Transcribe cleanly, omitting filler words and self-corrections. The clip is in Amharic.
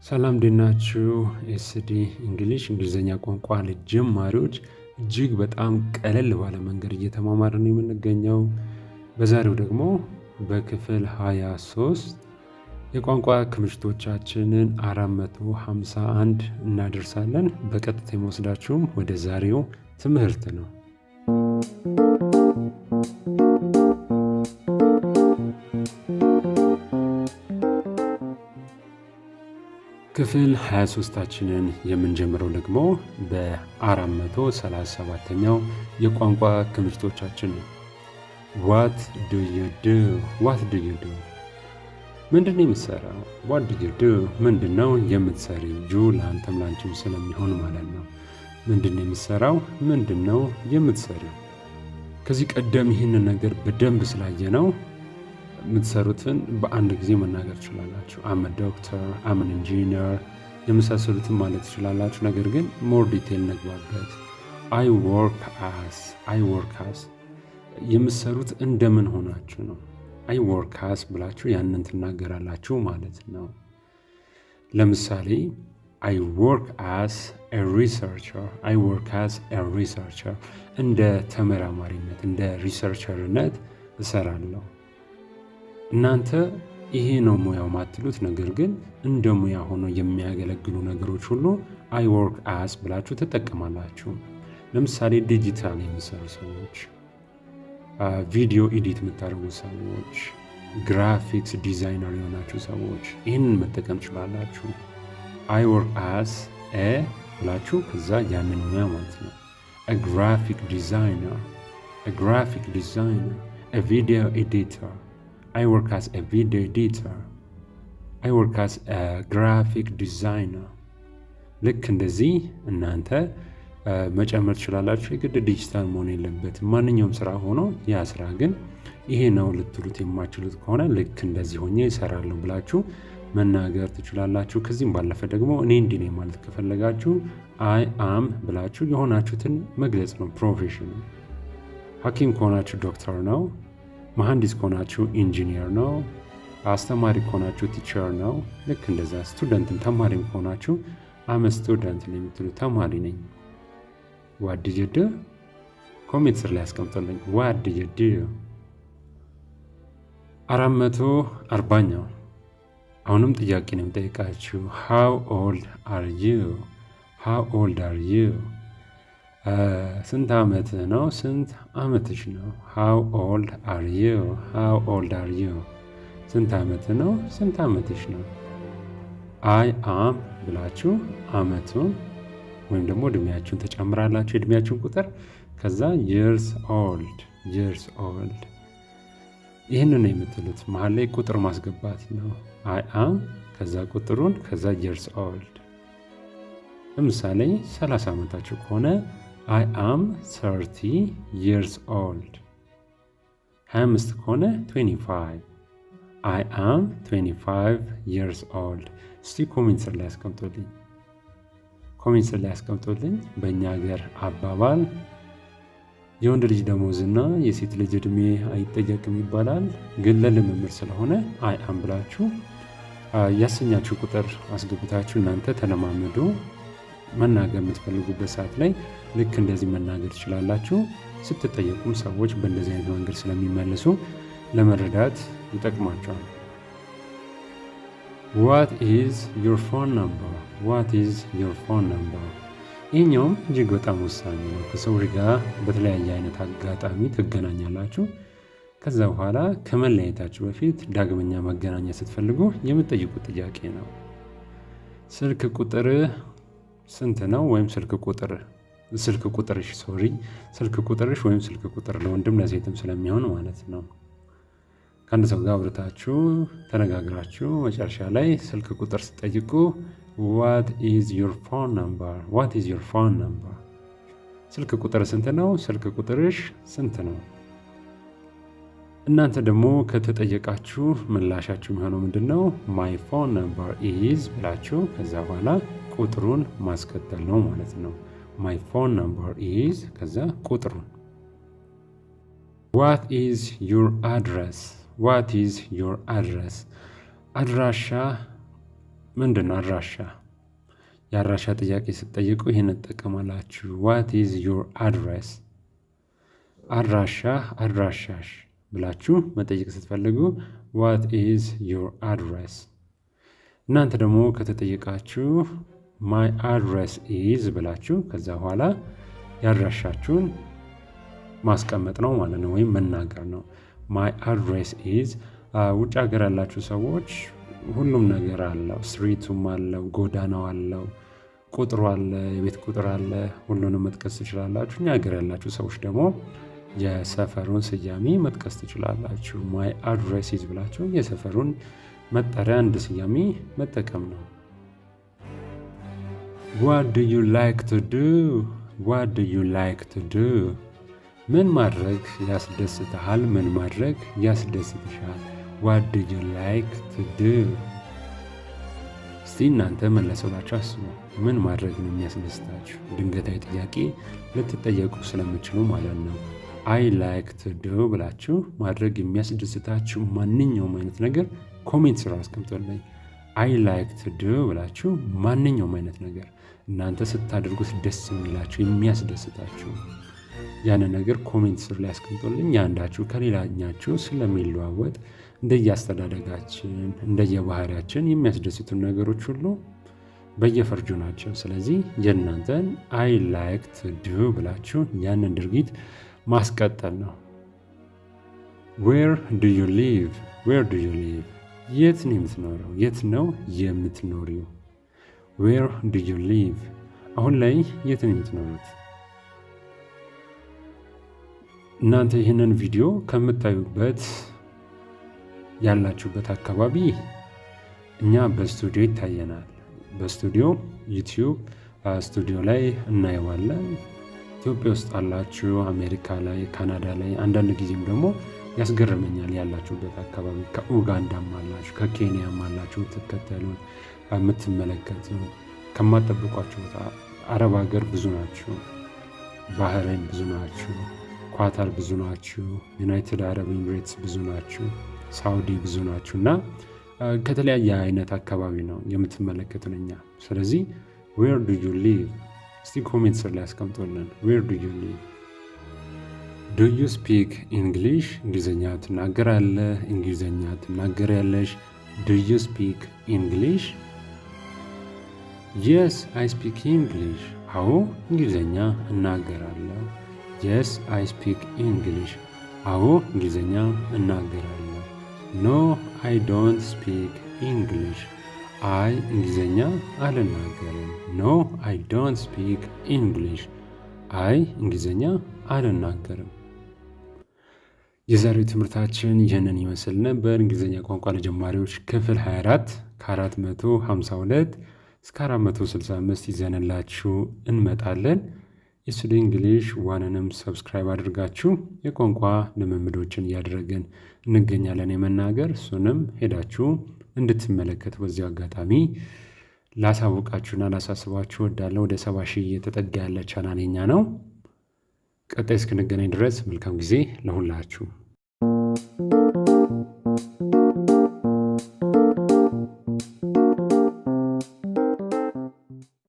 ሰላም እንዴት ናችሁ? ኤስዲ እንግሊዝኛ ቋንቋ ለጀማሪዎች እጅግ በጣም ቀለል ባለ መንገድ እየተማማርን የምንገኘው። በዛሬው ደግሞ በክፍል 23 የቋንቋ ክምችቶቻችንን 451 እናደርሳለን። በቀጥታ የምወስዳችሁም ወደ ዛሬው ትምህርት ነው። ክፍል 23ታችንን የምንጀምረው ደግሞ በ437ኛው የቋንቋ ክምችቶቻችን ነው። What do you do? What do you do? ምንድነው የምትሰራው? What do you do? ምንድነው የምትሰሪው? ለአንተም ላንቺም ስለሚሆን ማለት ነው። ምንድነው የምትሰራው? ምንድነው የምትሰሪው? ከዚህ ቀደም ይህንን ነገር በደንብ ስላየነው የምትሰሩትን በአንድ ጊዜ መናገር ትችላላችሁ። አም ዶክተር፣ አም ኢንጂነር የመሳሰሉትን ማለት ትችላላችሁ። ነገር ግን ሞር ዲቴል ነግባበት። አይ ወርክ አስ የምትሰሩት እንደምን ሆናችሁ ነው። አይ ወርክ አስ ብላችሁ ያንን ትናገራላችሁ ማለት ነው። ለምሳሌ አይ ወርክ አስ ኤ ሪሰርቸር፣ አይ ወርክ አስ ኤ ሪሰርቸር እንደ ተመራማሪነት እንደ ሪሰርቸርነት እሰራለሁ። እናንተ ይሄ ነው ሙያው ማትሉት ነገር ግን እንደ ሙያ ሆኖ የሚያገለግሉ ነገሮች ሁሉ አይ ወርክ አስ ብላችሁ ትጠቀማላችሁ። ለምሳሌ ዲጂታል የሚሰሩ ሰዎች፣ ቪዲዮ ኤዲት የምታደርጉ ሰዎች፣ ግራፊክስ ዲዛይነር የሆናችሁ ሰዎች ይህንን መጠቀም ትችላላችሁ። አይ ወርክ አስ ብላችሁ ከዛ ያንን ሙያ ማለት ነው። ግራፊክ ዲዛይነር፣ ቪዲዮ ኤዲተር I work as a video editor. I work as a graphic designer. ልክ እንደዚህ እናንተ መጨመር ትችላላችሁ። የግድ ዲጂታል መሆን የለበትም። ማንኛውም ስራ ሆኖ ያ ስራ ግን ይሄ ነው ልትሉት የማችሉት ከሆነ ልክ እንደዚህ ሆኜ እሰራለሁ ብላችሁ መናገር ትችላላችሁ። ከዚህም ባለፈ ደግሞ እኔ እንዲህ ነኝ ማለት ከፈለጋችሁ አይ አም ብላችሁ የሆናችሁትን መግለጽ ነው። ፕሮፌሽን ሐኪም ከሆናችሁ ዶክተር ነው። መሐንዲስ ከሆናችሁ ኢንጂኒየር ነው። አስተማሪ ከሆናችሁ ቲቸር ነው። ልክ እንደዛ ስቱደንትም ተማሪም ከሆናችሁ አመ ስቱደንት ነው የምትሉ ተማሪ ነኝ። What did you do? ኮሜንት ስር ላይ አስቀምጡልኝ። What did you do? 440ኛው አሁንም ጥያቄ ነው የምጠይቃችሁ። How old are you? How old are you? ስንት ዓመትህ ነው? ስንት ዓመትሽ ነው? How old are you? How old are you? ስንት ዓመትህ ነው? ስንት ዓመትሽ ነው? I am ብላችሁ ዓመቱን ወይም ደግሞ እድሜያችሁን ተጨምራላችሁ፣ የእድሜያችሁን ቁጥር። ከዛ years old ይህንን ነው የምትሉት። መሀል ላይ ቁጥር ማስገባት ነው። I am ከዛ ቁጥሩን ከዛ years old። ለምሳሌ 30 ዓመታችሁ ከሆነ I am 30 years old። 25 ከሆነ 25 I am 25 years old። እስቲ ኮሜንት ስር ላይ አስቀምጡልኝ። በእኛ ሀገር አባባል የወንድ ልጅ ደሞዝና የሴት ልጅ እድሜ አይጠየቅም ይባላል። ግን ለልምምድ ስለሆነ I am ብላችሁ ያሰኛችሁ ቁጥር አስገብታችሁ እናንተ ተለማመዱ። መናገር የምትፈልጉበት ሰዓት ላይ ልክ እንደዚህ መናገር ትችላላችሁ። ስትጠየቁም ሰዎች በእንደዚህ አይነት መንገድ ስለሚመልሱ ለመረዳት ይጠቅማቸዋል። What is your phone number? What is your phone number? ይህኛውም እጅግ በጣም ወሳኝ ነው። ከሰዎች ጋር በተለያየ አይነት አጋጣሚ ትገናኛላችሁ። ከዛ በኋላ ከመለያየታችሁ በፊት ዳግመኛ መገናኘት ስትፈልጉ የምትጠይቁት ጥያቄ ነው። ስልክ ቁጥር ስንት ነው? ወይም ስልክ ቁጥርሽ ወይም ስልክ ቁጥር ለወንድም ለሴትም ስለሚሆን ማለት ነው። ከአንድ ሰው ጋር አብረታችሁ ተነጋግራችሁ መጨረሻ ላይ ስልክ ቁጥር ስጠይቁ What is your phone number? What is your phone number? ስልክ ቁጥር ስንት ነው? ስልክ ቁጥርሽ ስንት ነው? እናንተ ደግሞ ከተጠየቃችሁ ምላሻችሁ የሚሆነው ምንድን ነው? My phone number is ብላችሁ ከዛ በኋላ ቁጥሩን ማስከተል ነው ማለት ነው። My phone number is ከዛ ቁጥሩን። What is your address? What is your address? አድራሻ ምንድነው? አድራሻ። የአድራሻ ጥያቄ ስትጠይቁ ይህን ትጠቀማላችሁ። ዋት ኢዝ ዩር አድሬስ? አድራሻሽ ብላችሁ መጠየቅ ስትፈልጉ ዋት ኢዝ ዩር አድሬስ። እናንተ ደግሞ ከተጠየቃችሁ ማይ አድሬስ ኢዝ ብላችሁ ከዛ በኋላ የአድራሻችሁን ማስቀመጥ ነው ማለት ነው፣ ወይም መናገር ነው። ማይ አድሬስ ኢዝ። ውጭ ሀገር ያላችሁ ሰዎች ሁሉም ነገር አለው። ስትሪቱም አለው፣ ጎዳናው አለው፣ ቁጥሩ አለ፣ የቤት ቁጥር አለ። ሁሉንም መጥቀስ ትችላላችሁ። እኛ ሀገር ያላችሁ ሰዎች ደግሞ የሰፈሩን ስያሜ መጥቀስ ትችላላችሁ። ማይ አድሬስ ኢዝ ብላችሁ የሰፈሩን መጠሪያ አንድ ስያሜ መጠቀም ነው። What do you like to do? What do you like to do? ምን ማድረግ ያስደስትሃል? ምን ማድረግ ያስደስትሻል? What do you like to do? እስቲ እናንተ መለሰላችሁ አስቡ። ምን ማድረግ ነው የሚያስደስታችሁ? ድንገታዊ ጥያቄ ልትጠየቁ ስለምችሉ ማለት ነው። I like to do ብላችሁ ማድረግ የሚያስደስታችሁ ማንኛውም አይነት ነገር ኮሜንት ስራ አስቀምጡልኝ። I like to do ብላችሁ ማንኛውም አይነት ነገር እናንተ ስታደርጉት ደስ የሚላችሁ የሚያስደስታችሁ ያንን ነገር ኮሜንት ስር ላይ አስቀምጡልኝ። ያንዳችሁ ከሌላኛችሁ ስለሚለዋወጥ እንደየአስተዳደጋችን እንደየባህሪያችን የሚያስደስቱን ነገሮች ሁሉ በየፈርጁ ናቸው። ስለዚህ የእናንተን I like to do ብላችሁ ያንን ድርጊት ማስቀጠል ነው። Where do you live? Where do you live? የት ነው የምትኖረው? የት ነው የምትኖሪው? Where do you live? አሁን ላይ የት ነው የምትኖሩት? እናንተ ይህንን ቪዲዮ ከምታዩበት ያላችሁበት አካባቢ እኛ በስቱዲዮ ይታየናል። በስቱዲዮ ዩቲዩብ ስቱዲዮ ላይ እናየዋለን። ኢትዮጵያ ውስጥ አላችሁ፣ አሜሪካ ላይ፣ ካናዳ ላይ፣ አንዳንድ ጊዜም ደግሞ ያስገርመኛል ያላችሁበት አካባቢ ከኡጋንዳም አላችሁ፣ ከኬንያም አላችሁ የምትከተሉን የምትመለከቱ ከማጠብቋቸው ቦታ አረብ ሀገር ብዙ ናችሁ፣ ባህሬን ብዙ ናችሁ፣ ኳታር ብዙ ናችሁ፣ ዩናይትድ አረብ ኤሚሬትስ ብዙ ናችሁ፣ ሳውዲ ብዙ ናችሁ እና ከተለያየ አይነት አካባቢ ነው የምትመለከቱን እኛ። ስለዚህ where do you live? እስቲ ኮሜንት ስር ላይ አስቀምጡልን። where do you live? do you speak English? እንግሊዝኛ ትናገራለህ? እንግሊዝኛ ትናገሪያለሽ? do you speak English? yes, I speak English. አዎ እንግሊዝኛ እናገራለሁ። yes, I speak English. አዎ እንግሊዝኛ እናገራለሁ። no, I don't speak English. አይ እንግሊዝኛ አልናገርም። no, I don't speak English. አይ እንግሊዝኛ አልናገርም። የዛሬው ትምህርታችን ይህንን ይመስል ነበር። እንግሊዝኛ ቋንቋ ለጀማሪዎች ክፍል 24 ከ452 እስከ 465 ይዘንላችሁ እንመጣለን። የስቱዲ እንግሊሽ ዋንንም ሰብስክራይብ አድርጋችሁ የቋንቋ ልምምዶችን እያደረግን እንገኛለን። የመናገር እሱንም ሄዳችሁ እንድትመለከቱ በዚህ አጋጣሚ ላሳውቃችሁና ላሳስባችሁ እወዳለሁ። ወደ 70 ሺህ እየተጠጋ ያለ ቻናል የኛ ነው። ቀጣይ እስክንገናኝ ድረስ መልካም ጊዜ ለሁላችሁ።